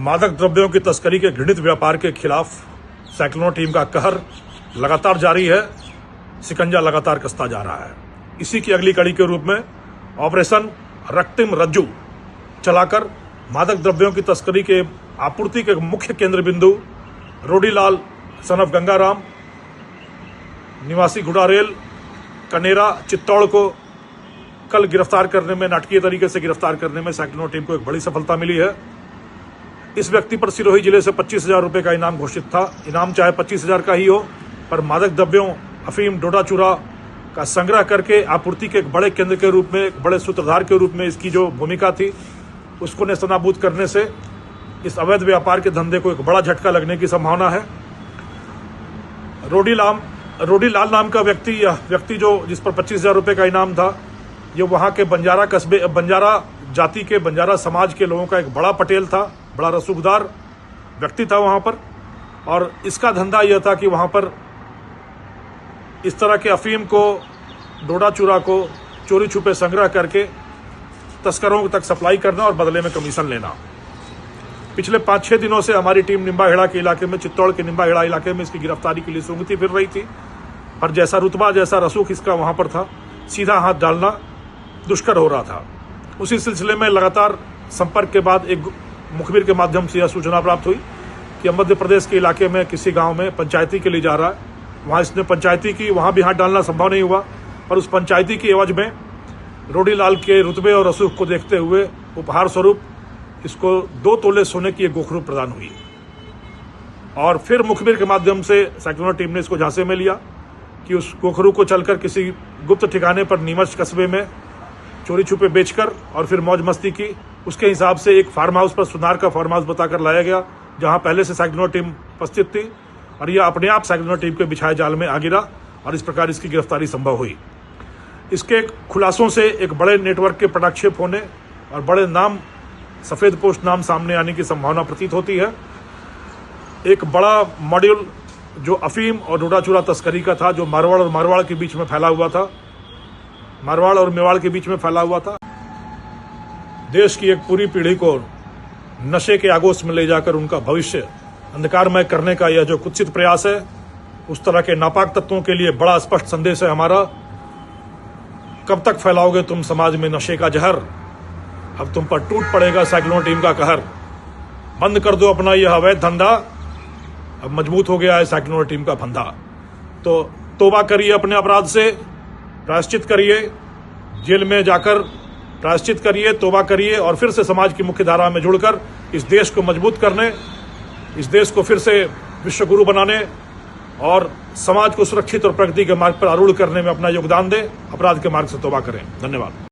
मादक द्रव्यों की तस्करी के घृणित व्यापार के खिलाफ साइक्लोन टीम का कहर लगातार जारी है। शिकंजा लगातार कसता जा रहा है। इसी की अगली कड़ी के रूप में ऑपरेशन रक्तिम रज्जू चलाकर मादक द्रव्यों की तस्करी के आपूर्ति के मुख्य केंद्र बिंदु रोडीलाल सनफ गंगाराम निवासी गुड़ारेल कनेरा चित्तौड़ को कल गिरफ्तार करने में, नाटकीय तरीके से गिरफ्तार करने में साइक्लोन टीम को एक बड़ी सफलता मिली है। इस व्यक्ति पर सिरोही जिले से 25,000 रुपए का इनाम घोषित था। इनाम चाहे 25,000 का ही हो, पर मादक द्रव्यों अफीम डोडा चूरा का संग्रह करके आपूर्ति के एक बड़े केंद्र के रूप में, एक बड़े सूत्रधार के रूप में इसकी जो भूमिका थी उसको नेस्तनाबूद करने से इस अवैध व्यापार के धंधे को एक बड़ा झटका लगने की संभावना है। रोडीलाल नाम का व्यक्ति जो जिस पर 25,000 रुपए का इनाम था, ये वहाँ के बंजारा जाति के, बंजारा समाज के लोगों का एक बड़ा पटेल था, बड़ा रसूखदार व्यक्ति था वहाँ पर। और इसका धंधा यह था कि वहाँ पर इस तरह के अफीम को, डोडा चूरा को चोरी छुपे संग्रह करके तस्करों तक सप्लाई करना और बदले में कमीशन लेना। पिछले 5-6 दिनों से हमारी टीम निम्बाहेड़ा के इलाके में, चित्तौड़ के निम्बाहेड़ा इलाके में इसकी गिरफ्तारी के लिए सूंघती फिर रही थी। पर जैसा रुतबा, जैसा रसूख इसका वहाँ पर था, सीधा हाथ डालना दुष्कर हो रहा था। उसी सिलसिले में लगातार संपर्क के बाद एक मुखबिर के माध्यम से यह सूचना प्राप्त हुई कि मध्य प्रदेश के इलाके में किसी गांव में पंचायती के लिए जा रहा है। वहां इसने पंचायती की, वहां भी हाथ डालना संभव नहीं हुआ, पर उस पंचायती की एवज में रोडीलाल के रुतबे और रसूख को देखते हुए उपहार स्वरूप इसको 2 तोले सोने की एक गोखरू प्रदान हुई। और फिर मुखबिर के माध्यम से साइक्लोन टीम ने इसको झांसे में लिया कि उस गोखरू को चलकर किसी गुप्त ठिकाने पर नीमच कस्बे में चोरी छुपे बेचकर और फिर मौज मस्ती की। उसके हिसाब से एक फार्म हाउस पर, सुनार का फार्म हाउस बताकर लाया गया, जहां पहले से साइक्लोन टीम उपस्थित थी, और यह अपने आप साइक्लोन टीम के बिछाए जाल में आ गिरा और इस प्रकार इसकी गिरफ्तारी संभव हुई। इसके खुलासों से एक बड़े नेटवर्क के पटाक्षेप होने और बड़े नाम, सफेद पोस्ट नाम सामने आने की संभावना प्रतीत होती है। एक बड़ा मॉड्यूल जो अफीम और डोडा चूरा तस्करी का था, जो मारवाड़ और मारवाड़ के बीच में फैला हुआ था, मारवाड़ और मेवाड़ के बीच में फैला हुआ था, देश की एक पूरी पीढ़ी को नशे के आगोश में ले जाकर उनका भविष्य अंधकारमय करने का यह जो कुत्सित प्रयास है, उस तरह के नापाक तत्वों के लिए बड़ा स्पष्ट संदेश है हमारा। कब तक फैलाओगे तुम समाज में नशे का जहर? अब तुम पर टूट पड़ेगा साइक्लोन टीम का कहर। बंद कर दो अपना यह अवैध धंधा, अब मजबूत हो गया है साइक्लोन टीम का फंदा। तो तौबा करिए अपने अपराध से, प्रायश्चित करिए, जेल में जाकर प्रायश्चित करिए, तौबा करिए और फिर से समाज की मुख्य धारा में जुड़कर इस देश को मजबूत करने, इस देश को फिर से विश्व गुरु बनाने और समाज को सुरक्षित और प्रगति के मार्ग पर आरूढ़ करने में अपना योगदान दें। अपराध के मार्ग से तौबा करें। धन्यवाद।